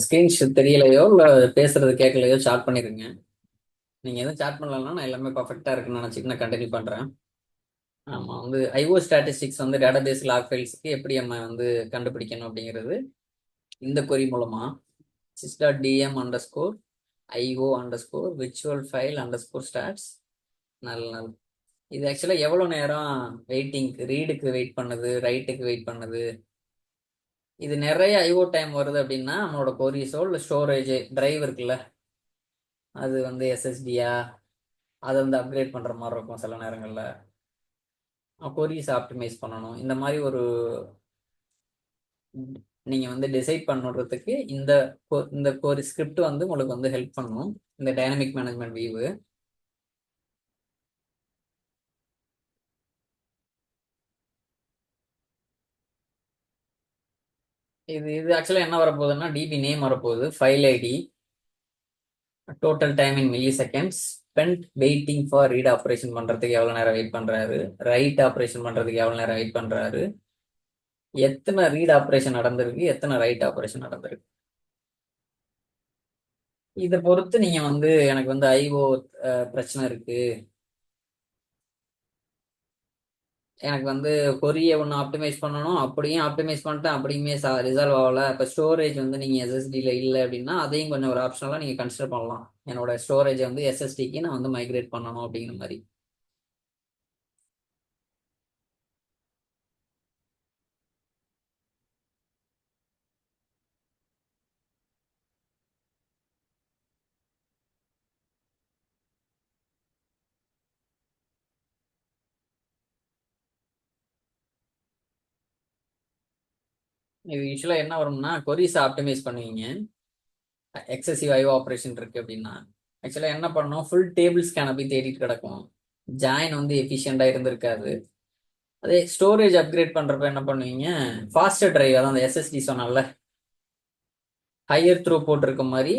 Screen தெரியலையோ இல்லை பேசுறது கேட்கலையோ சாட் பண்ணிருங்க. நீங்கள் எதுவும் சாட் பண்ணலன்னா நான் எல்லாமே பர்ஃபெக்டாக இருக்குன்னு நினச்சிட்டு நான் கண்டினியூ பண்ணுறேன். ஆமாம், வந்து ஐஓ ஸ்டாட்டிஸ்டிக்ஸ் வந்து டேட்டாபேஸ் லாக் ஃபைல்ஸ்க்கு எப்படி நம்ம வந்து கண்டுபிடிக்கணும் அப்படிங்கிறது இந்த கொரி மூலமா sys.dm underscore IO underscore virtual file underscore stats. நல்ல இது ஆக்சுவலாக எவ்வளோ நேரம் வெயிட்டிங்க்கு ரீடுக்கு வெயிட் பண்ணுது, ரைட்டுக்கு வெயிட் பண்ணுது. இது நிறைய ஐஓ டைம் வருது அப்படின்னா நம்மளோட கொரிஸோ இல்லை ஸ்டோரேஜ் டிரைவ் இருக்குல்ல, அது வந்து எஸ்எஸ்டியா அதை வந்து அப்கிரேட் பண்ணுற மாதிரி இருக்கும். சில நேரங்களில் கொரிஸ் ஆப்டிமைஸ் பண்ணணும். இந்த மாதிரி ஒரு நீங்கள் வந்து டிசைட் பண்ணுறதுக்கு இந்த கொரி ஸ்கிரிப்ட் வந்து உங்களுக்கு வந்து ஹெல்ப் பண்ணும். இந்த டைனமிக் மேனேஜ்மெண்ட் வியூ இது ஆக்சுவலாக என்ன வரப்போகுதுன்னா டிபி நேம் வரப்போகுது, file ID, total time in milliseconds, spend waiting for read operation பண்ணுறதுக்கு எவ்வளோ நேரம் வெயிட் பண்ணுறாரு, ரைட் ஆப்ரேஷன் பண்ணுறதுக்கு எவ்வளோ நேரம் வெயிட் பண்ணுறாரு, எத்தனை ரீட் ஆப்ரேஷன் நடந்திருக்கு, எத்தனை ரைட் ஆப்ரேஷன் நடந்திருக்கு. இதை பொறுத்து நீங்கள் வந்து எனக்கு வந்து ஐஓ பிரச்சனை இருக்கு, எனக்கு வந்து கொரியை ஒன்று ஆப்டிமைஸ் பண்ணணும், அப்படியும் ஆப்டிமைஸ் பண்ணிட்டேன், அப்படியுமே ரிசால்வ் ஆகலை. இப்போ ஸ்டோரேஜ் வந்து நீங்கள் எஸ்எஸ்டியில் இல்லை அப்படின்னா அதையும் கொஞ்சம் ஒரு ஆப்ஷனலாக நீங்கள் கன்சிடர் பண்ணலாம். என்னோட ஸ்டோரேஜை வந்து எஸ்எஸ்டிக்கு நான் வந்து மைக்ரேட் பண்ணணும் அப்படிங்கிற மாதிரி. இது யூஸ்வலாக என்ன வரும்னா கொரிஸை ஆப்டிமைஸ் பண்ணுவீங்க. எக்ஸசிவ் ஐஓ ஆப்ரேஷன் இருக்கு அப்படின்னா ஆக்சுவலாக என்ன பண்ணணும், ஃபுல் டேபிள் ஸ்கேனை போய் தேடிட்டு கிடக்கும். ஜாயின் வந்து எஃபிஷியண்டாக இருந்திருக்காது. அதே ஸ்டோரேஜ் அப்கிரேட் பண்ணுறப்ப என்ன பண்ணுவீங்க, ஃபாஸ்டர் டிரைவ், அதான் அந்த எஸ்எஸ்டி சொன்னால ஹையர் த்ரூ புட் இருக்க மாதிரி,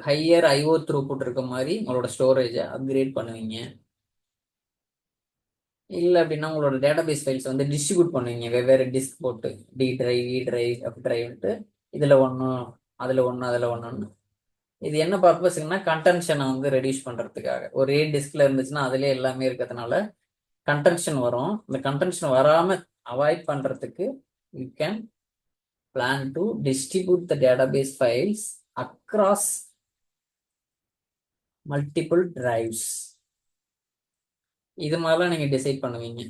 ஹையர் ஐஓ த்ரூ புட் இருக்க மாதிரி உங்களோட ஸ்டோரேஜை அப்கிரேட் பண்ணுவீங்க. இல்லை அப்படின்னா உங்களோட டேட்டாபேஸ் ஃபைல்ஸ் வந்து டிஸ்ட்ரிபியூட் பண்ணுவீங்க வெவ்வேறு டிஸ்க் போட்டு, டி டிரைவ், இ டிரைவ், எஃப் டிரைவ்ட்டு. இதில் ஒன்று, அதில் ஒன்று, அதில் ஒன்று. இது என்ன பர்பஸ்க்குன்னா கன்டென்ஷனை வந்து ரெடியூஸ் பண்ணுறதுக்காக. ஒரே டிஸ்கில் இருந்துச்சுன்னா அதுலேயே எல்லாமே இருக்கிறதுனால கன்டென்ஷன் வரும். இந்த கன்டென்ஷன் வராமல் அவாய்ட் பண்ணுறதுக்கு you can plan to distribute the database files across multiple drives. இது மாதிரிலாம் நீங்கள் டிசைட் பண்ணுவீங்க.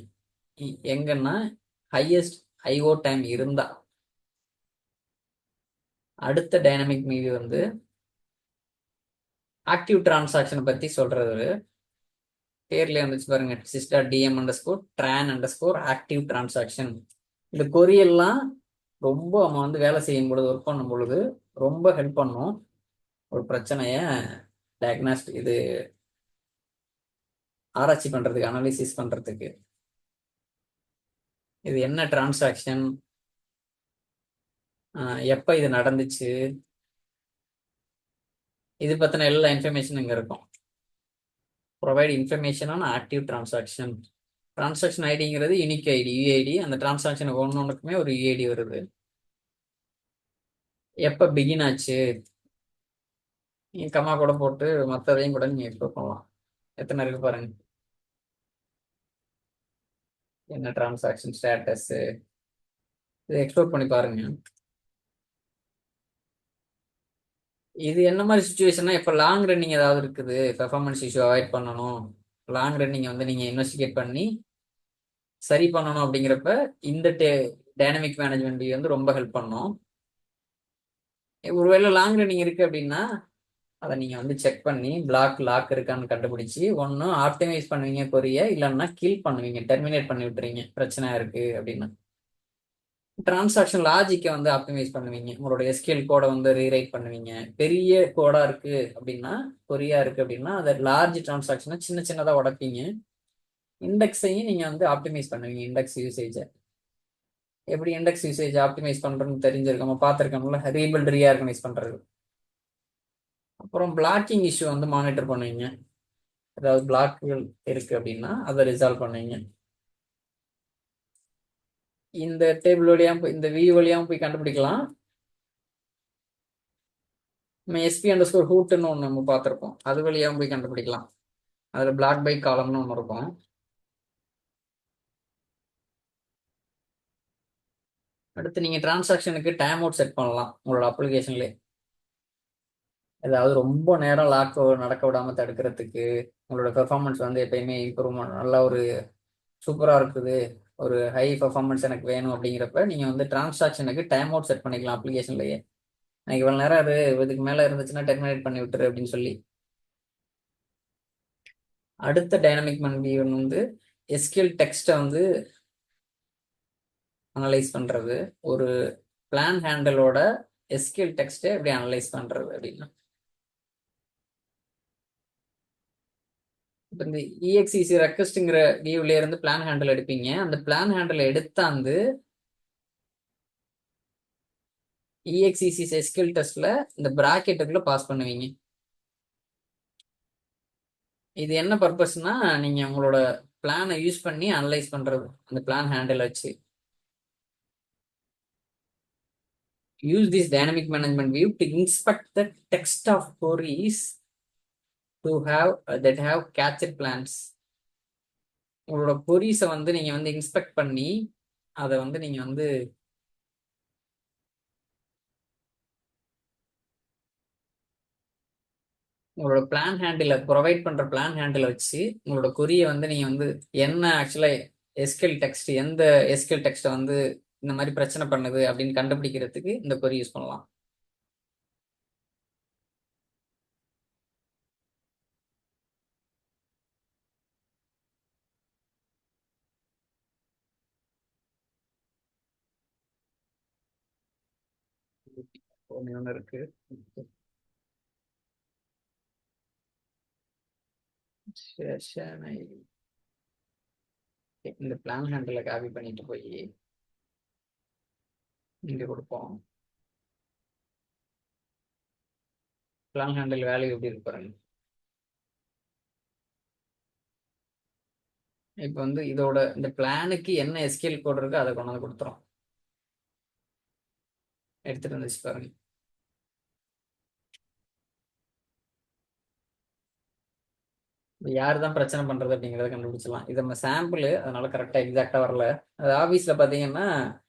எங்கன்னா ஹையஸ்ட் ஐஓ டைம் இருந்தா அடுத்த டைனமிக் மீவி வந்து ஆக்டிவ் டிரான்சாக்ஷனை பற்றி சொல்றது. பேர்ல வந்துச்சு பாருங்க, சிஸ்டர் DM underscore tran underscore active transaction. இந்த கொரியெல்லாம் ரொம்ப நம்ம வந்து வேலை செய்யும் பொழுது, ஒர்க் பண்ணும் பொழுது ரொம்ப ஹெல்ப் பண்ணும் ஒரு பிரச்சனைய டயக்னாஸ்ட் இது ஆராய்ச்சி பண்றதுக்கு, அனாலிசிஸ் பண்றதுக்கு. இது என்ன டிரான்சாக்ஷன், எப்போ இது நடந்துச்சு, இது பத்தின எல்லா இன்ஃபர்மேஷன் இங்க இருக்கும். Provide information on active transaction. Transaction ஐடிங்கிறது யூனிக் ஐடி, யூஐடி. அந்த டிரான்சாக்ஷனுக்கு ஒன்றுக்குமே ஒரு யூஐடி வருது. எப்போ பிகின் ஆச்சு, நீங்க கம்மா கூட போட்டு மற்றதையும் கூட நீங்க எக்ஸ்ப்ளோர் பண்ணலாம். எத்தனை இருக்கு பாருங்க, என்ன டிரான்சாக்ஷன் ஸ்டேட்டஸ், இது எக்ஸ்ப்ளோர் பண்ணி பாருங்க. இது என்ன மாதிரி சுச்சுவேஷன்னா, இப்போ லாங் ரன்னிங் ஏதாவது இருக்குது, பெர்ஃபார்மன்ஸ் இஷ்யூ அவாய்ட் பண்ணணும், லாங் ரன்னிங் வந்து நீங்க இன்வெஸ்டிகேட் பண்ணி சரி பண்ணணும் அப்படிங்கிறப்ப இந்த டைனமிக் மேனேஜ்மெண்ட் வந்து ரொம்ப ஹெல்ப் பண்ணும். ஒருவேளை லாங் ரன்னிங் இருக்கு அப்படின்னா அதை நீங்க வந்து செக் பண்ணி லாக் இருக்கான்னு கண்டுபிடிச்சி ஒன்னும் ஆப்டிமைஸ் பண்ணுவீங்க கொரிய, இல்லைன்னா கில் பண்ணுவீங்க, டெர்மினேட் பண்ணி விட்டுறீங்க பிரச்சனை இருக்கு அப்படின்னா. டிரான்சாக்ஷன் லாஜிக்கை வந்து ஆப்டிமைஸ் பண்ணுவீங்க, உங்களோட எஸ்கியூஎல் கோடை வந்து ரீரைட் பண்ணுவீங்க. பெரிய கோடா இருக்கு அப்படின்னா, கொரியா இருக்கு அப்படின்னா அதை லார்ஜ் டிரான்சாக்ஷனை சின்ன சின்னதாக உடைப்பீங்க. இண்டெக்ஸையும் நீங்க வந்து ஆப்டிமைஸ் பண்ணுவீங்க. இண்டெக்ஸ் யூசேஜை எப்படி இண்டெக்ஸ் யூசேஜ் ஆப்டிமைஸ் பண்றோம்னு தெரிஞ்சிருக்கோம், பார்த்துருக்கோம்ல, ரீபில்ட் ரீஆர்கனைஸ் பண்றது. அப்புறம் பிளாக்கிங் இஷ்யூ வந்து மானிட்டர் பண்ணுவீங்க. ஏதாவது பிளாக்குகள் இருக்கு அப்படின்னா அதை ரிசால்வ் பண்ணுவீங்க. இந்த டேபிள் வழியாகவும் இந்த வியூ வழியாகவும் போய் கண்டுபிடிக்கலாம். நம்ம எஸ்பி அண்டர் ஸ்கோர் ஹூட்னு ஒன்று நம்ம பார்த்துருப்போம், அது வழியாக போய் கண்டுபிடிக்கலாம். அதில் பிளாக் பை காலம்னு ஒன்று இருக்கும். அடுத்து நீங்கள் டிரான்சாக்ஷனுக்கு டைம் அவுட் செட் பண்ணலாம் உங்களோட அப்ளிகேஷன்லேயே. ஏதாவது ரொம்ப நேரம் லாக் நடக்க விடாமல் தடுக்கிறதுக்கு, உங்களோட பெர்ஃபார்மன்ஸ் வந்து எப்பயுமே இம்ப்ரூவ்மெண்ட் நல்லா ஒரு சூப்பராக இருக்குது, ஒரு ஹை பெர்ஃபார்மன்ஸ் எனக்கு வேணும் அப்படிங்கிறப்ப நீங்கள் வந்து டிரான்சாக்ஷனுக்கு டைம் அவுட் செட் பண்ணிக்கலாம் அப்ளிகேஷன்லேயே. எனக்கு இவ்வளோ நேரம் அது இதுக்கு மேலே இருந்துச்சுன்னா டெர்மினேட் பண்ணி விட்டுரு அப்படின்னு சொல்லி. அடுத்த டைனமிக் மன்பியன் வந்து எஸ்கியூஎல் டெக்ஸ்ட்டை வந்து அனலைஸ் பண்ணுறது. ஒரு பிளான் ஹேண்டலோட எஸ்கியூஎல் டெக்ஸ்ட்டை எப்படி அனலைஸ் பண்ணுறது அப்படின்னா, இப்போ இந்த இஎக்ஸிசி ரெக்வஸ்ட்டுங்கிற வியூல இருந்து பிளான் ஹேண்டில் எடுப்பீங்க. அந்த பிளான் ஹேண்டில் எடுத்தாந்து இஎக்ஸிசி எஸ்கியூஎல் டெஸ்ட்ல இந்த பிராக்கெட்டுக்குள்ள பாஸ் பண்ணுவீங்க. இது என்ன பர்பஸ்னா, நீங்க உங்களோட பிளானை யூஸ் பண்ணி அனலைஸ் பண்றது, அந்த பிளான் ஹேண்டில் வச்சு. Use this dynamic management view to inspect the text of queries to have that have captured plans. உங்களோட queries-அ வந்து நீங்க வந்து இன்ஸ்பெக்ட் பண்ணி அதை வந்து நீங்க வந்து உங்களோட பிளான் ஹேண்டில் ப்ரொவைட் பண்ற பிளான் ஹேண்டில் வச்சு உங்களோட கொரியை வந்து நீங்க வந்து என்ன ஆக்சுவலா எஸ்கியூஎல் டெக்ஸ்ட், எந்த எஸ்கியூஎல் டெக்ஸ்ட்டை வந்து இந்த மாதிரி பிரச்சனை பண்ணுது அப்படின்னு கண்டுபிடிக்கிறதுக்கு இந்த கொரி யூஸ் பண்ணலாம். ஒன்று இருக்கு. இந்த பிளான் ஹேண்டில் காப்பி பண்ணிட்டு போய் இங்க கொடுப்போம். பிளான் ஹேண்டில் வேல்யூ எப்படி இருக்கு பாருங்க. இப்போ வந்து இதோட இந்த பிளானுக்கு என்ன எஸ்கியூஎல் கோட் இருக்கு அதை கொண்டு வந்து கொடுத்துரும். எடுத்துட்டு வந்துச்சு பாருங்க. யார் தான் பிரச்சனை பண்றது அப்படிங்கிறத கண்டுபிடிச்சிடலாம். இது நம்ம சாம்பிள், அதனால கரெக்டா எக்ஸாக்டா வரல. அது ஆபீஸ்ல பாத்தீங்கன்னா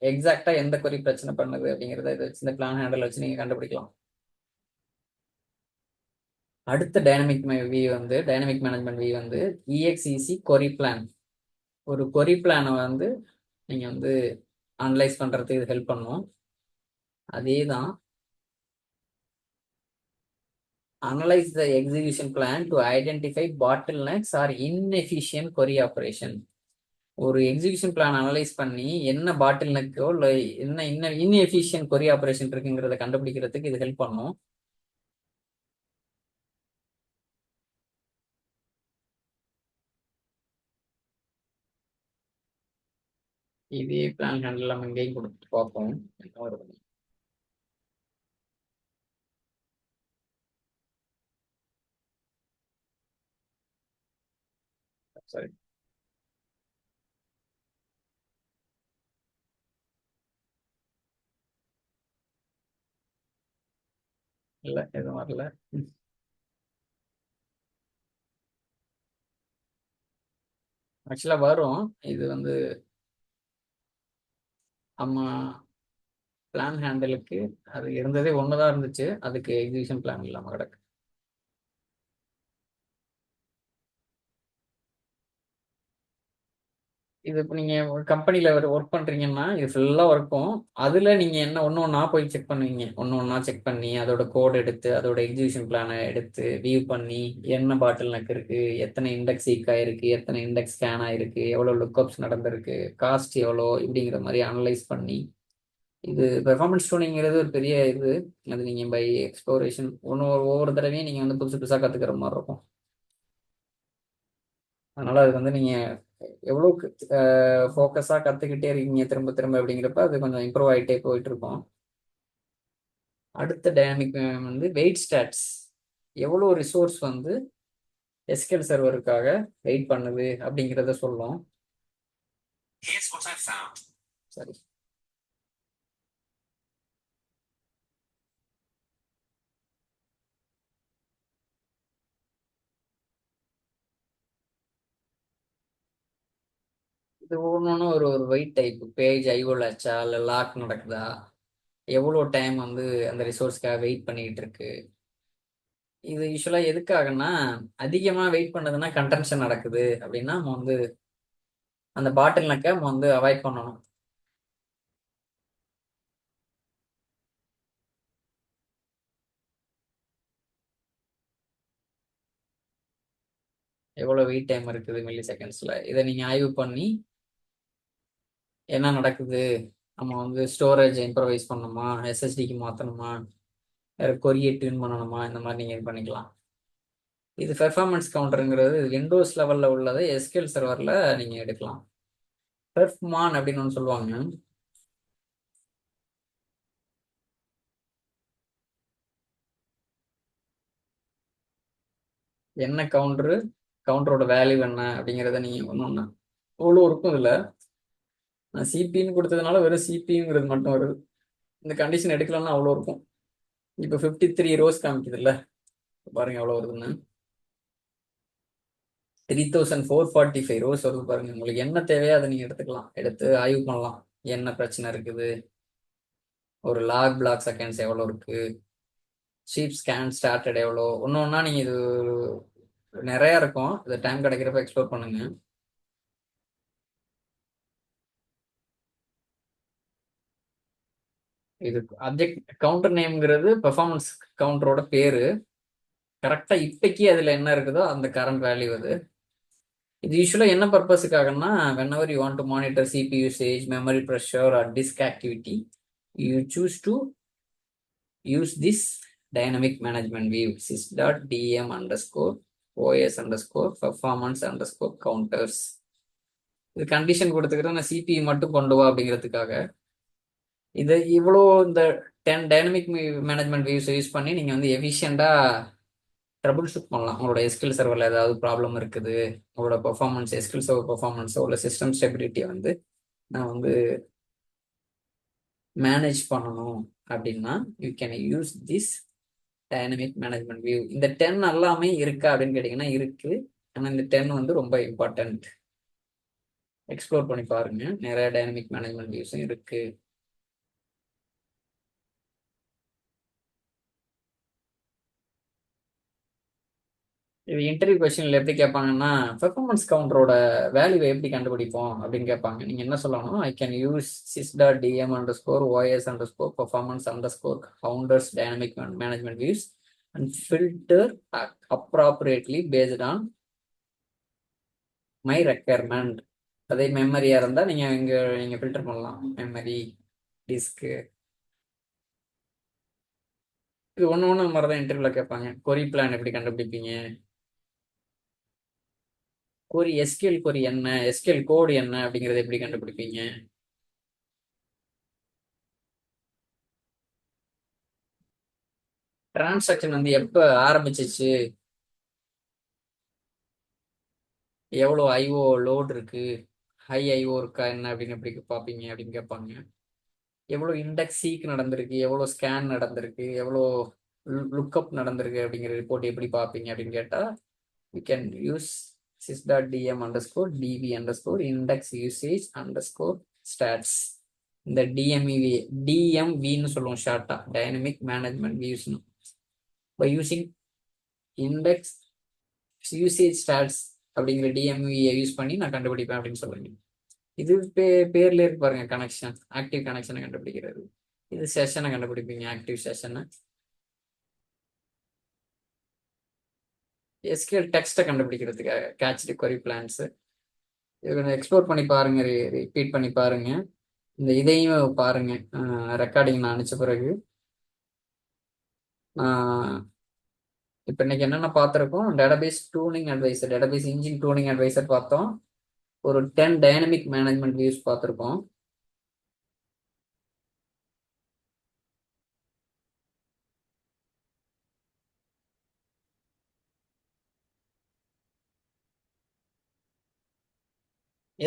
எக்ஸாக்டா எந்த கொரி பிரச்சனை பண்ணுது அப்படிங்கிறத இதை வச்சு இந்த பிளான் ஹேண்டில் வச்சு நீங்க கண்டுபிடிக்கலாம். அடுத்த டைனமிக் வியூ வந்து டைனமிக் மேனேஜ்மெண்ட் வியூ வந்து இஎக்ஸ்இசி கொரி பிளான். ஒரு கொரி பிளானை வந்து நீங்க வந்து அனலைஸ் பண்றதுக்கு இது ஹெல்ப் பண்ணும். அதே தான் analyze the execution plan to identify bottlenecks or inefficient query operation. ஒரு எக்ஸிகியூஷன் பிளான் அனலைஸ் பண்ணி என்ன பாட்டில்னக்கோ இல்லை என்ன இன்எஃபிஷியன்ட் கொரி ஆப்ரேஷன் இருக்குங்கிறத கண்டுபிடிக்கிறதுக்கு இது ஹெல்ப் பண்ணும். இதே பிளான் ஹேண்டில் நம்ம இங்கேயும் கொடுத்து பார்ப்போம். சரி, இல்லை எதுவும் வரல. ஆக்சுவலாக வரும். இது வந்து நம்ம பிளான் ஹேண்டிலுக்கு அது இருந்ததே ஒன்று தான் இருந்துச்சு, அதுக்கு எக்ஸிகியூஷன் பிளான் இல்லாமல் கிடக்கு. இது இப்போ நீங்க ஒரு கம்பெனில ஒர்க் பண்றீங்கன்னா இது ஃபுல்லா ஒர்க்கும். அதுல நீங்க என்ன ஒன்று ஒன்றா போய் செக் பண்ணுவீங்க. ஒன்று ஒன்றா செக் பண்ணி அதோட கோட் எடுத்து அதோட எக்ஸிகியூஷன் பிளானை எடுத்து வியூ பண்ணி என்ன பாட்டில் நக் இருக்கு, எத்தனை இண்டெக்ஸ் சீக் ஆயிருக்கு, எத்தனை இண்டெக்ஸ் ஸ்கேன் ஆயிருக்கு, எவ்வளோ லுக்அப்ஸ் நடந்திருக்கு, காஸ்ட் எவ்வளோ, இப்படிங்கிற மாதிரி அனலைஸ் பண்ணி. இது பெர்ஃபார்மன்ஸ் டூனிங்கிறது ஒரு பெரிய இது. அது நீங்க பை எக்ஸ்ப்ளோரேஷன் ஒவ்வொரு தடவையும் நீங்க வந்து புதுசு புதுசாக கத்துக்கிற மாதிரி இருக்கும். அதனால அது வந்து நீங்க எவ்வளோக்கு ஃபோக்கஸாக கற்றுக்கிட்டே இருக்கீங்க திரும்ப திரும்ப அப்படிங்கிறப்ப அது கொஞ்சம் இம்ப்ரூவ் ஆகிட்டே போயிட்டு இருக்கும். அடுத்த டைனமிக் வந்து வெயிட் ஸ்டாட்ஸ். எவ்வளோ ரிசோர்ஸ் வந்து எஸ்கியூஎல் சர்வருக்காக வெயிட் பண்ணுது அப்படிங்கிறத சொல்லும். சரி, இது ஒன்று ஒரு ஒரு வெயிட் டைப் பேஜ் ஐஓல ஆச்சா இல்லை லாக் நடக்குதா, எவ்வளோ டைம் வந்து அந்த ரிசோர்ஸ்க்காக வெயிட் பண்ணிக்கிட்டு இருக்கு. இது யூஸ்வலாக எதுக்காகன்னா, அதிகமாக வெயிட் பண்ணதுன்னா கன்டென்ஷன் நடக்குது அப்படின்னா நம்ம வந்து அந்த பாட்டில் நெக்கை நம்ம வந்து அவாய்ட் பண்ணணும். எவ்வளோ வெயிட் டைம் இருக்குது மில்லி செகண்ட்ஸில், இதை நீங்கள் ஆய்வு பண்ணி என்ன நடக்குது, நம்ம வந்து ஸ்டோரேஜ் இம்ப்ரவைஸ் பண்ணணுமா, எஸ்எஸ்டிக்கு மாற்றணுமா, வேறு கொரியை டியூன் பண்ணணுமா, இந்த மாதிரி நீங்கள் இது பண்ணிக்கலாம். இது பெர்ஃபார்மன்ஸ் கவுண்டருங்கிறது விண்டோஸ் லெவலில் உள்ளதை எஸ்கியூஎல் சர்வரில் நீங்கள் எடுக்கலாம். பெர்ஃப்மான் அப்படின்னு ஒன்று சொல்லுவாங்க. என்ன கவுண்டரு, கவுண்டரோட வேல்யூ என்ன அப்படிங்கிறத நீங்கள் ஒன்று ஒன்று அவ்வளோ இருக்கும். இதில் நான் சிபின்னு கொடுத்ததுனால வெறும் சிபிங்கிறது மட்டும் வருது. இந்த கண்டிஷன் எடுக்கலன்னா அவ்வளோ இருக்கும். இப்போ 53 ரோஸ் காமிக்குது இல்லை, பாருங்க எவ்வளோ வருதுன்னு. 3445 ரோஸ் வருது பாருங்க. உங்களுக்கு என்ன தேவையோ அதை நீங்கள் எடுத்துக்கலாம், எடுத்து ஆய்வு பண்ணலாம். என்ன பிரச்சனை இருக்குது, ஒரு லாக் பிளாக் செகண்ட்ஸ் எவ்வளோ இருக்கு, ஷீப் ஸ்கேன் ஸ்டார்டட் எவ்வளோ, ஒன்று ஒன்றா நீங்கள் இது நிறையா இருக்கும். இது டைம் கிடைக்கிறப்ப எக்ஸ்ப்ளோர் பண்ணுங்க. இது ஆப்ஜெக்ட் கவுண்டர் நேம்ங்கிறது பெர்ஃபார்மன்ஸ் கவுண்டரோட பேரு. கரெக்டாக இப்போக்கி அதில் என்ன இருக்குதோ அந்த கரண்ட் வேல்யூ அது. இது யூஸ்வலாக என்ன பர்பஸுக்காகன்னா, whenever you want to monitor CPU usage, memory pressure or disk activity, you choose to use this dynamic management view sys.dm underscore os underscore performance underscore counters. இது கண்டிஷன் கொடுத்துக்கிறேன், நான் சிபியு மட்டும் கொண்டு வா அப்படிங்கிறதுக்காக. இது இவ்வளோ இந்த 10 டைனமிக் மேனேஜ்மெண்ட் வியூஸ் யூஸ் பண்ணி நீங்கள் வந்து எஃபிஷியண்டாக ட்ரபுள் ஷூட் பண்ணலாம். உங்களோட எஸ்கியூஎல் சர்வரில் ஏதாவது ப்ராப்ளம் இருக்குது, உங்களோட பெர்ஃபார்மன்ஸ் எஸ்கியூஎல் சர்வர் பெர்ஃபார்மன்ஸோ இல்லை சிஸ்டம் ஸ்டெபிலிட்டியை வந்து நான் வந்து மேனேஜ் பண்ணணும் அப்படின்னா you can use this dynamic management view. இந்த 10 எல்லாமே இருக்கா அப்படின்னு கேட்டிங்கன்னா இருக்கு. ஆனால் இந்த 10 வந்து ரொம்ப இம்பார்ட்டன்ட். எக்ஸ்ப்ளோர் பண்ணி பாருங்க, நிறைய டைனமிக் மேனேஜ்மெண்ட் வியூஸும் இருக்கு. இது இன்டர்வியூ கொஸ்டின்ல எப்படி கேட்பாங்கன்னா, பெர்ஃபார்மன்ஸ் கவுண்டரோட வேல்யூவை எப்படி கண்டுபிடிப்போம் அப்படின்னு கேட்பாங்க. நீங்க என்ன சொல்லணும், I can use sys.dm underscore os underscore performance underscore founders dynamic management views and filter appropriately based on my requirement. அதே மெமரியா இருந்தா நீங்க ஃபில்டர் பண்ணலாம், மெமரி, டிஸ்க்கு. இது ஒன்று மாதிரி தான் இன்டர்வியூல கேட்பாங்க. கொரி பிளான் எப்படி கண்டுபிடிப்பீங்க, கொரி எஸ்கியூஎல் கொரி என்ன, எஸ்கியூஎல் கோடு என்ன அப்படிங்கறத எப்படி கண்டுபிடிப்பீங்க. டிரான்சாக்ஷன் வந்து எப்ப ஆரம்பிச்சிச்சு, எவ்வளோ ஐஓ லோட் இருக்கு, ஹை ஐஓ இருக்கா என்ன அப்படின்னு எப்படி பார்ப்பீங்க அப்படின்னு கேட்பாங்க. எவ்வளோ இண்டெக்ஸ் சீக் நடந்திருக்கு, எவ்வளோ ஸ்கேன் நடந்திருக்கு, எவ்வளோ லுக்அப் நடந்திருக்கு அப்படிங்கிற ரிப்போர்ட் எப்படி பார்ப்பீங்க அப்படின்னு கேட்டா, you can use sys.dm underscore dv underscore index usage underscore stats. இந்த டிஎம்வின்னு சொல்லுவோம் ஷார்ட்டா, டைனமிக் மேனேஜ்மெண்ட் வியூஸ்னு. By using index usage stats அப்படிங்கிற டிஎம்வியை யூஸ் பண்ணி நான் கண்டுபிடிப்பேன் அப்படின்னு சொல்லுங்க. இது பேர்ல இருக்கு பாருங்க, கனெக்ஷன், ஆக்டிவ் கனெக்ஷனை கண்டுபிடிக்கிறது. இது செஷனை கண்டுபிடிப்பீங்க, ஆக்டிவ் செஷனை. எஸ்கியூஎல் டெக்ஸ்ட்டை கண்டுபிடிக்கிறதுக்காக கேட்ச்டு கொரி பிளான்ஸ். இது கொஞ்சம் எக்ஸ்ப்ளோர் பண்ணி பாருங்க, ரிப்பீட் பண்ணி பாருங்க. இந்த இதையும் பாருங்க, ரெக்கார்டிங் நான் அனுப்பிச்ச பிறகு. இப்போ இன்னைக்கு என்னென்ன பார்த்துருக்கோம், database tuning advisor, database engine tuning advisor பார்த்தோம். ஒரு 10 டைனமிக் மேனேஜ்மெண்ட் வியூஸ் பார்த்துருக்கோம்.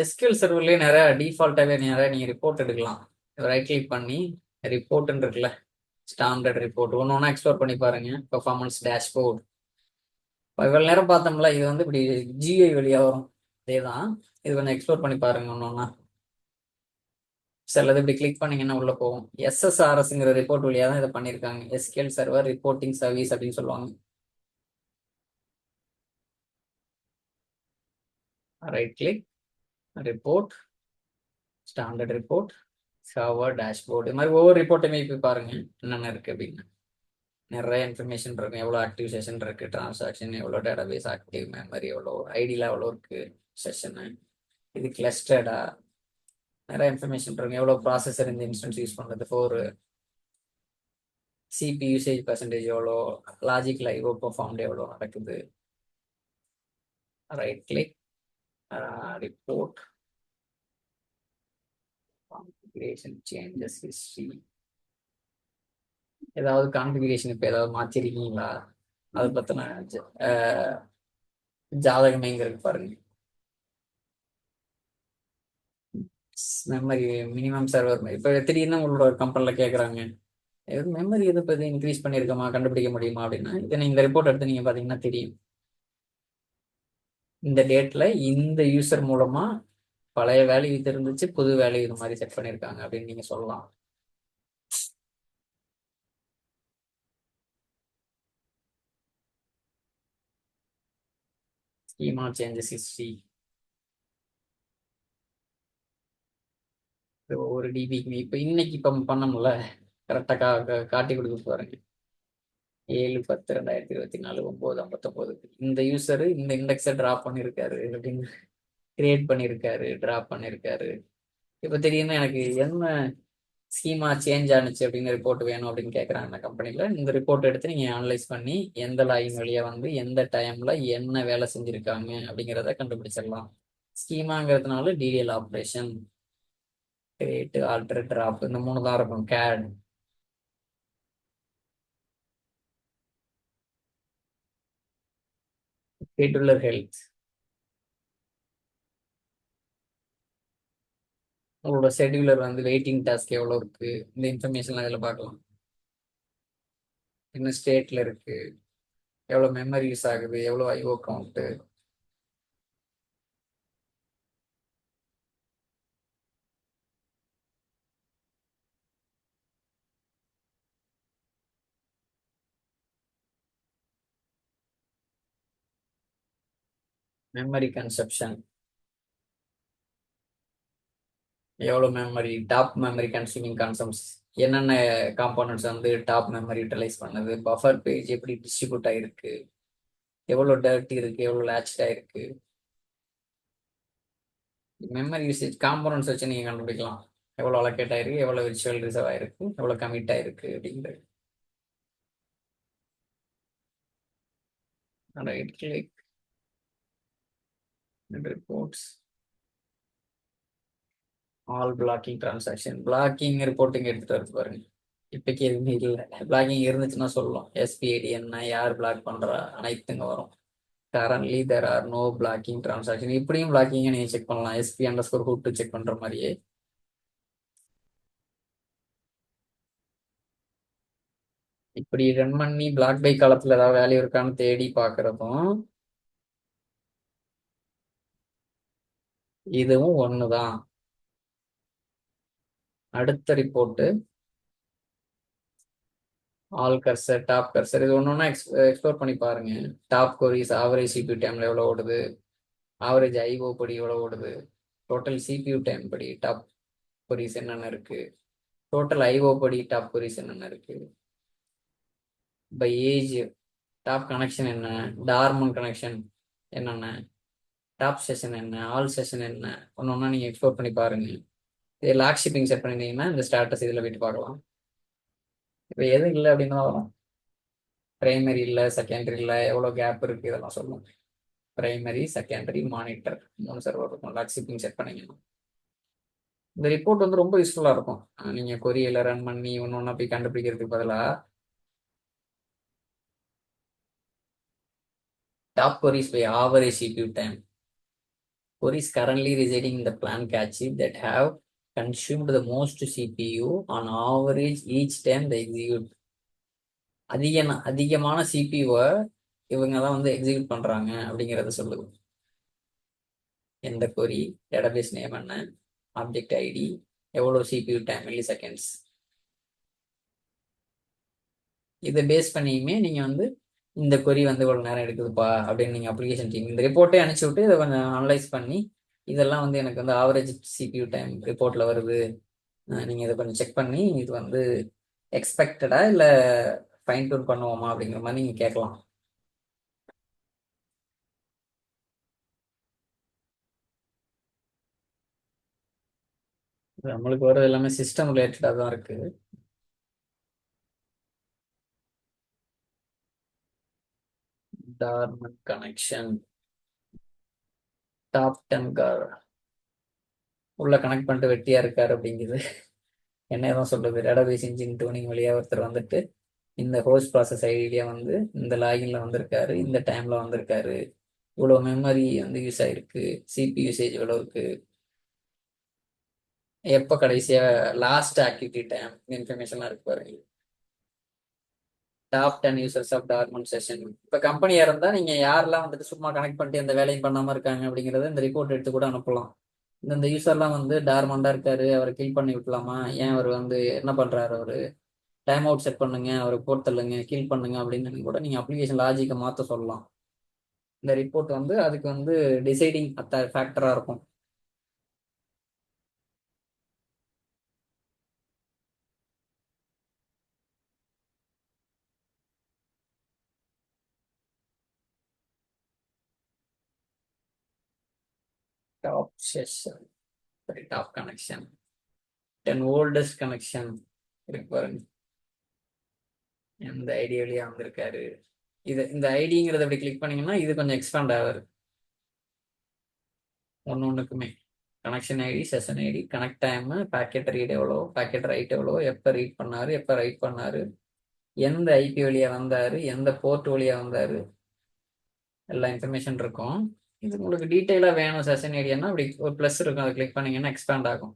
எஸ்கியூஎல் சர்வர்லேயே நிறைய டிஃபால்ட்டாகவே நிறைய நீங்கள் ரிப்போர்ட் எடுக்கலாம். ரைட் கிளிக் பண்ணி ரிப்போர்ட்னு இருக்குல்ல, ஸ்டாண்டர்ட் ரிப்போர்ட் ஒன்று ஒன்றா எக்ஸ்ப்ளோர் பண்ணி பாருங்க. பெர்ஃபார்மன்ஸ் டேஷ்போர்ட், இப்போ இவ்வளோ நேரம் பார்த்தோம்ல, இது வந்து இப்படி ஜிஐ வழியாக வரும். அதேதான். இது கொஞ்சம் எக்ஸ்ப்ளோர் பண்ணி பாருங்க ஒன்னொன்னா. சிலது இப்படி கிளிக் பண்ணீங்கன்னா உள்ள போகும். SSRSங்கிற ரிப்போர்ட் வழியா தான் இதை பண்ணியிருக்காங்க. SQL சர்வர் ரிப்போர்ட்டிங் சர்வீஸ் அப்படின்னு சொல்லுவாங்க. Right click, report, standard report, server dashboard. இது மாதிரி ஒவ்வொரு ரிப்போர்ட்டுமே போய் பாருங்க என்னென்ன இருக்கு அப்படின்னு. நிறைய இன்ஃபர்மேஷன் இருக்கும். எவ்வளோ ஆக்டிவ் செஷன் இருக்கு, டிரான்சாக்ஷன் எவ்வளோ, டேட்டாபேஸ் ஆக்டிவ், மெமரி எவ்வளோ, ஐடியில் எவ்வளோ இருக்கு செஷனு, இது கிளஸ்டர்டா, நிறைய இன்ஃபர்மேஷன் இருக்கும். எவ்வளோ ப்ராசஸர் இந்த இன்ஸ்டன்ஸ் யூஸ் பண்ணுறது, ஃபோர் சிபி யூசேஜ் பர்சன்டேஜ் எவ்வளோ, லாஜிக்கல் ஐஓ பெர்ஃபார்ம்டு எவ்வளோ நடக்குது. Right click, report, configuration changes history. ஏதாவது கான்ஃபிகரேஷன் இப்போ ஏதாவது மாற்றிருக்கீங்களா, அதை பற்றின ஜாதகமே இங்கே இருக்கு பாருங்க. மெமரி மினிமம் சர்வர் இப்போ திடீர்னு உங்களோட கம்பெனியில் கேட்குறாங்க, மெமரி எதை பற்றி இன்க்ரீஸ் பண்ணியிருக்கோமா, கண்டுபிடிக்க முடியுமா அப்படின்னா, இதை இந்த ரிப்போர்ட் எடுத்து நீங்கள் பார்த்தீங்கன்னா தெரியும். இந்த டேட்டில் இந்த யூசர் மூலமா பழைய வேல்யூ இது இருந்துச்சு, புது வேல்யூ இது மாதிரி செட் பண்ணியிருக்காங்க அப்படின்னு நீங்கள் சொல்லலாம். Schema changes history. ஒவ்வொரு டிபிக்கு இப்போ இன்னைக்கு இப்போ பண்ணமுல்ல, கரெக்டாக காட்டி கொடுக்க பாருங்க. 7/10/2024 9:59 இந்த யூசரு இந்த இண்டெக்ஸை ட்ராப் பண்ணியிருக்காரு அப்படின்னு கிரியேட் பண்ணியிருக்காரு, ட்ராப் பண்ணியிருக்காரு. இப்போ திடீர்னு எனக்கு என்ன ஸ்கீமா சேஞ்ச் ஆனிச்சு அப்படின்னு ரிப்போர்ட் வேணும் அப்படின்னு கேட்குறாங்க கம்பெனியில். இந்த ரிப்போர்ட் எடுத்து நீங்கள் அனலைஸ் பண்ணி எந்த லைன் வழியாக வந்து எந்த டைமில் என்ன வேலை செஞ்சுருக்காங்க அப்படிங்கிறத கண்டுபிடிச்சிடலாம். ஸ்கீமாங்கிறதுனால DDL operation, create, alter, drop, இந்த 3 தான் இருக்கும். கேட், ஷெட்யூலர் ஹெல்த். உங்களோட ஷெட்யூலர் வந்து வெயிட்டிங் டாஸ்க் எவ்வளோ இருக்கு, இந்த இன்ஃபர்மேஷன் அதில் பார்க்கலாம். என்ன ஸ்டேட்ல இருக்கு, எவ்வளோ மெமரி யூஸ் ஆகுது, எவ்வளோ ஐஓ கவுண்ட்டு. மெமரி கன்சப்ஷன், எவ்வளோ மெமரி, டாப் மெமரி கன்சூமிங் கான்சம்ஸ், என்னென்ன காம்போனன்ட்ஸ் வந்து டாப் மெமரி யூட்டிலைஸ் பண்ணுது, பஃபர் பேஜ் எப்படி டிஸ்ட்ரிபியூட் ஆகிருக்கு, எவ்வளோ டர்ட்டி இருக்கு, எவ்வளோ லேச்ட் ஆயிருக்கு. மெமரி யூசேஜ் காம்போனன்ட்ஸ் வச்சு நீங்கள் கண்டுபிடிக்கலாம். எவ்வளோ அலோகேட் ஆயிருக்கு, எவ்வளோ விர்ச்சுவல் ரிசர்வ் ஆயிருக்கு, எவ்வளோ கமிட் ஆயிருக்கு அப்படிங்கிறது. Right click, reports, all blocking transaction. Blocking reporting எடுத்துட்டு வந்து பாருங்க. இப்போக்கி எதுவுமே இல்லை. பிளாக்கிங் இருந்துச்சுன்னா சொல்லலாம். எஸ்பிஐடி என்ன, யார் பிளாக் பண்ணுறா, அனைத்துங்க வரும். Currently there are no blocking transaction. இப்படியும் பிளாக்கிங்கை நீங்கள் செக் பண்ணலாம். SP_HOOD செக் பண்ணுற மாதிரியே. இப்படி ரன் பண்ணி பிளாக் பை காலத்தில் ஏதாவது வேல்யூ இருக்கான்னு தேடி பார்க்குறதும் இதுவும் ஒன்று தான். அடுத்த report all cursor, top cursor, இது ஒன்று ஒன்றா எக்ஸ்ப்ளோர் பண்ணி பாருங்க. டாப் கொரிஸ் ஆவரேஜ் CPU டைமில் எவ்வளோ ஓடுது, ஆவரேஜ் ஐஓ படி எவ்வளோ ஓடுது, டோட்டல் CPU டைம் படி டாப் கொரிஸ் என்னென்ன இருக்கு, டோட்டல் ஐஓ படி டாப் கொரிஸ் என்னென்ன இருக்கு, பை ஏஜ் டாப் கனெக்ஷன் என்ன, டார்மன் கனெக்ஷன் என்னென்ன, டாப் செஷன் என்ன, ஆல் செஷன் என்ன, ஒன்று ஒன்றா நீங்கள் எக்ஸ்ப்ளோர் பண்ணி பாருங்க. இது லாக் ஷிப்பிங் செட் பண்ணிட்டீங்கன்னா இந்த ஸ்டேட்டஸ் இதில் போயிட்டு பார்க்கலாம். இப்போ எதுவும் இல்லை அப்படின்னா வரும். பிரைமரி இல்லை, செகண்டரி இல்லை, எவ்வளோ கேப் இருக்குது, இதெல்லாம் சொல்லுவோம். பிரைமரி, செகண்டரி, மானிட்டர் 3 சர்வர் இருக்கும். லாக் ஷிப்பிங் செட் பண்ணிங்கன்னா இந்த ரிப்போர்ட் வந்து ரொம்ப யூஸ்ஃபுல்லாக இருக்கும். நீங்கள் கொரியரில் ரன் பண்ணி ஒன்று ஒன்றா போய் கண்டுபிடிக்கிறதுக்கு பதிலாக top queries by average CPU time. Queries currently residing in the plan cache that have consumed the most CPU on average each time they execute. அதிகமான சிபியூவை இவங்க தான் வந்து எக்ஸிக்யூட் பண்றாங்க அப்படிங்கிறத சொல்லுது. எந்த கொரி, டேட்டாபேஸ் நேம் என்ன, ஆப்ஜெக்ட் ஐடி, எவ்வளோ சிபியூ டைம் மில்லி செகண்ட்ஸ். இதை பேஸ் பண்ணியுமே நீங்கள் வந்து இந்த கொரி வந்து இவ்வளோ நேரம் எடுக்குதுப்பா அப்படின்னு நீங்கள் அப்ளிகேஷன் டீம் இந்த ரிப்போர்ட்டே அனுப்பிச்சி விட்டு இதை கொஞ்சம் அனலைஸ் பண்ணி இதெல்லாம் வந்து எனக்கு வந்து ஆவரேஜ் சிபியூ டைம் ரிப்போர்ட்டில் வருது, நீங்கள் இதை கொஞ்சம் செக் பண்ணி இது வந்து எக்ஸ்பெக்டடா இல்லை ஃபைன் டூன் பண்ணுவோமா அப்படிங்கிற மாதிரி நீங்கள் கேட்கலாம். நம்மளுக்கு வர எல்லாமே சிஸ்டம் ரிலேட்டடாக தான் இருக்கு. டார்மன் கனெக்ஷன் டாப் 10 கார் உள்ள கனெக்ட் பண்ணிட்டு வெட்டியா இருக்காரு அப்படிங்குது. என்ன தான் சொல்றது, டேட்டாபேஸ் இன்ஜின் டூனிங் வழியா ஒருத்தர் வந்துட்டு இந்த ஹோஸ்ட் ப்ராசஸ் ஐடியா வந்து இந்த லாகின்ல வந்திருக்காரு, இந்த டைம்ல வந்திருக்காரு, இவ்வளோ மெமரி வந்து யூஸ் ஆயிருக்கு, சிபி யூசேஜ் இவ்வளோ இருக்கு, எப்போ கடைசியா லாஸ்ட் ஆக்டிவிட்டி டைம் இன்ஃபர்மேஷன்லாம் இருக்கு பாருங்க. Top 10 users of dormant session. இப்போ கம்பெனியா இருந்தால் நீங்கள் யாரெல்லாம் வந்துட்டு சும்மா கனெக்ட் பண்ணிட்டு எந்த வேலையும் பண்ணாமல் இருக்காங்க அப்படிங்கிறத இந்த ரிப்போர்ட் எடுத்து கூட அனுப்பலாம். இந்த யூசர்லாம் வந்து டார்மண்டா இருக்காரு, அவரை கில் பண்ணி விட்டலாமா, ஏன் அவர் வந்து என்ன பண்றாரு, அவரு டைம் அவுட் செட் பண்ணுங்க, அவரை போட்டு தள்ளுங்க, கில் பண்ணுங்க அப்படின்னு கூட நீங்க அப்ளிகேஷன் லாஜிக்கை மாற்ற சொல்லலாம். இந்த ரிப்போர்ட் வந்து அதுக்கு வந்து டிசைடிங் ஃபேக்டரா இருக்கும். Top session, top connection, 10 oldest connection இருக்கு பாருங்க. எந்த ஐடி வழியா வந்திருக்காரு, இது இந்த ஐடிங்கிறத அப்படி கிளிக் பண்ணீங்கன்னா இது கொஞ்சம் எக்ஸ்பேண்ட் ஆகுது ஒன்று ஒன்றுக்குமே. Connection ID, session ID, connect time, packet read எவ்வளோ, பாக்கெட் ரைட் எவ்வளோ, எப்போ ரீட் பண்ணாரு, எப்போ ரைட் பண்ணாரு, எந்த ஐபி வழியா வந்தாரு, எந்த போர்ட் வழியா வந்தாரு, எல்லா இன்ஃபர்மேஷன் இருக்கும். இது உங்களுக்கு டீட்டெயிலாக வேணும் செஷன் ஐடியானா அப்படி ஒரு ப்ளஸ் இருக்கும், அதை கிளிக் பண்ணீங்கன்னா எக்ஸ்பேண்ட் ஆகும்.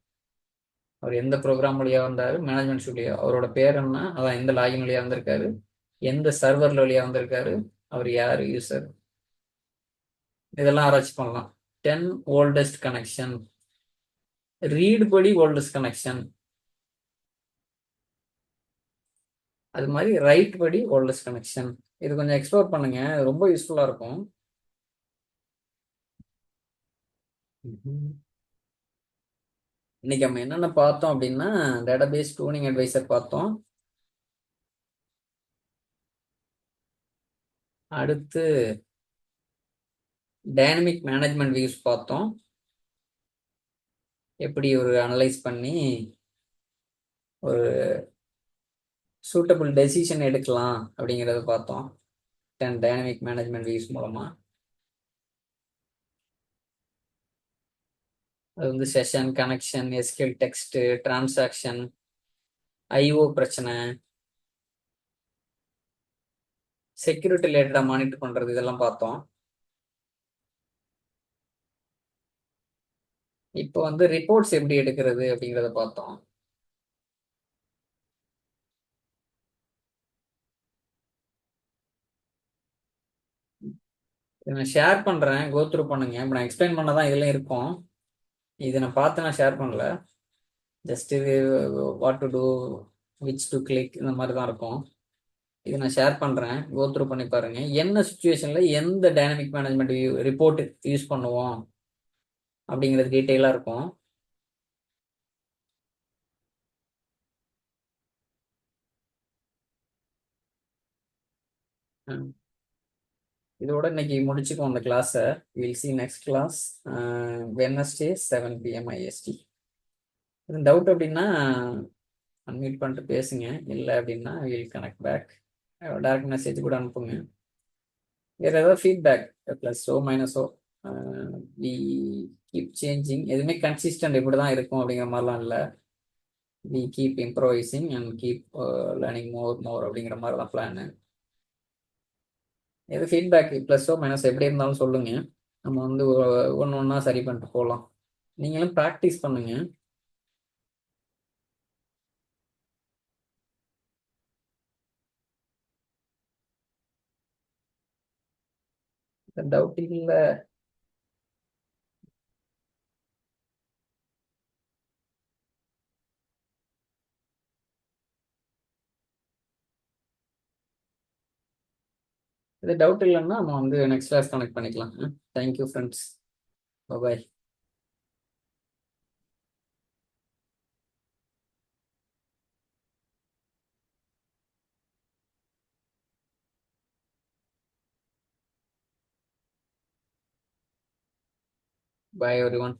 அவர் எந்த ப்ரோக்ராம் வழியா வந்தாரு, மேனேஜ்மெண்ட் ஸ்டுடியோ, அவரோட பேர் என்ன, அதான் எந்த லாகின் வழியா வந்திருக்காரு, எந்த சர்வர்ல வழியா வந்திருக்காரு, அவர் யார் யூசர், இதெல்லாம் ஆராய்ச்சி பண்ணலாம். 10 ஓல்டஸ்ட் கனெக்ஷன், ரீட் படி ஓல்டஸ்ட் கனெக்ஷன், அது மாதிரி ரைட் படி ஓல்டஸ்ட் கனெக்ஷன். இது கொஞ்சம் எக்ஸ்ப்ளோர் பண்ணுங்க, ரொம்ப யூஸ்ஃபுல்லா இருக்கும். இன்னைக்கு நம்ம என்னென்ன பார்த்தோம் அப்படின்னா, டேட்டாபேஸ் டூனிங் அட்வைசர் பார்த்தோம். அடுத்து டைனமிக் மேனேஜ்மெண்ட் வியூஸ் பார்த்தோம், எப்படி ஒரு அனலைஸ் பண்ணி ஒரு சூட்டபிள் டெசிஷன் எடுக்கலாம் அப்படிங்கிறத பார்த்தோம் 10 டைனமிக் மேனேஜ்மெண்ட் வியூஸ் மூலமா. அது வந்து session, connection, SQL text, transaction, IO பிரச்சனை, செக்யூரிட்டி ரிலேட்டடாக மானிட்டர் பண்றது, இதெல்லாம் பார்த்தோம். இப்போ வந்து ரிப்போர்ட்ஸ் எப்படி எடுக்கிறது அப்படிங்கிறத பார்த்தோம். இதை நான் ஷேர் பண்றேன், கோத்ரூ பண்ணுங்க. இப்போ நான் எக்ஸ்பிளைன் பண்ணதான் இதெல்லாம் இருக்கும், இதை நான் பார்த்து நான் ஷேர் பண்ணல. ஜஸ்ட் இது what to do, which to click, இந்த மாதிரி தான் இருக்கும். இதை நான் ஷேர் பண்றேன், கோத்ரூ பண்ணி பாருங்க. என்ன சுச்சுவேஷன்ல எந்த டைனமிக் மேனேஜ்மெண்ட் ரிப்போர்ட் யூஸ் பண்ணுவோம் அப்படிங்கிறது டீட்டெயிலா இருக்கும். இதோட இன்னைக்கு முடிச்சுக்கோ அந்த கிளாஸை. Will see next class Wednesday 7 PM IST. Doubt அப்படின்னா அன்மியூட் பண்ணிட்டு பேசுங்க, இல்லை அப்படின்னா will connect back, direct message கூட அனுப்புங்க. வேற ஏதாவது ஃபீட்பேக் ப்ளஸ்ஸோ மைனஸோ, வி கீப் சேஞ்சிங், எதுவுமே கன்சிஸ்டன்ட் இப்படி தான் இருக்கும் அப்படிங்கிற மாதிரிலாம் இல்லை. We keep improvising and keep learning more அப்படிங்கிற மாதிரி தான் பிளான். எது ஃபீட்பேக் ப்ளஸ்ஸோ மைனஸ் எப்படி இருந்தாலும் சொல்லுங்க, நம்ம வந்து ஒன்று ஒன்றா சரி பண்ணிட்டு போகலாம். நீங்களும் ப்ராக்டிஸ் பண்ணுங்க. டவுட் இல்லை. இது டவுட் இல்லைன்னா நம்ம வந்து நெக்ஸ்ட் கிளாஸ் கனெக்ட் பண்ணிக்கலாம். Thank you friends. Bye. Bye every one.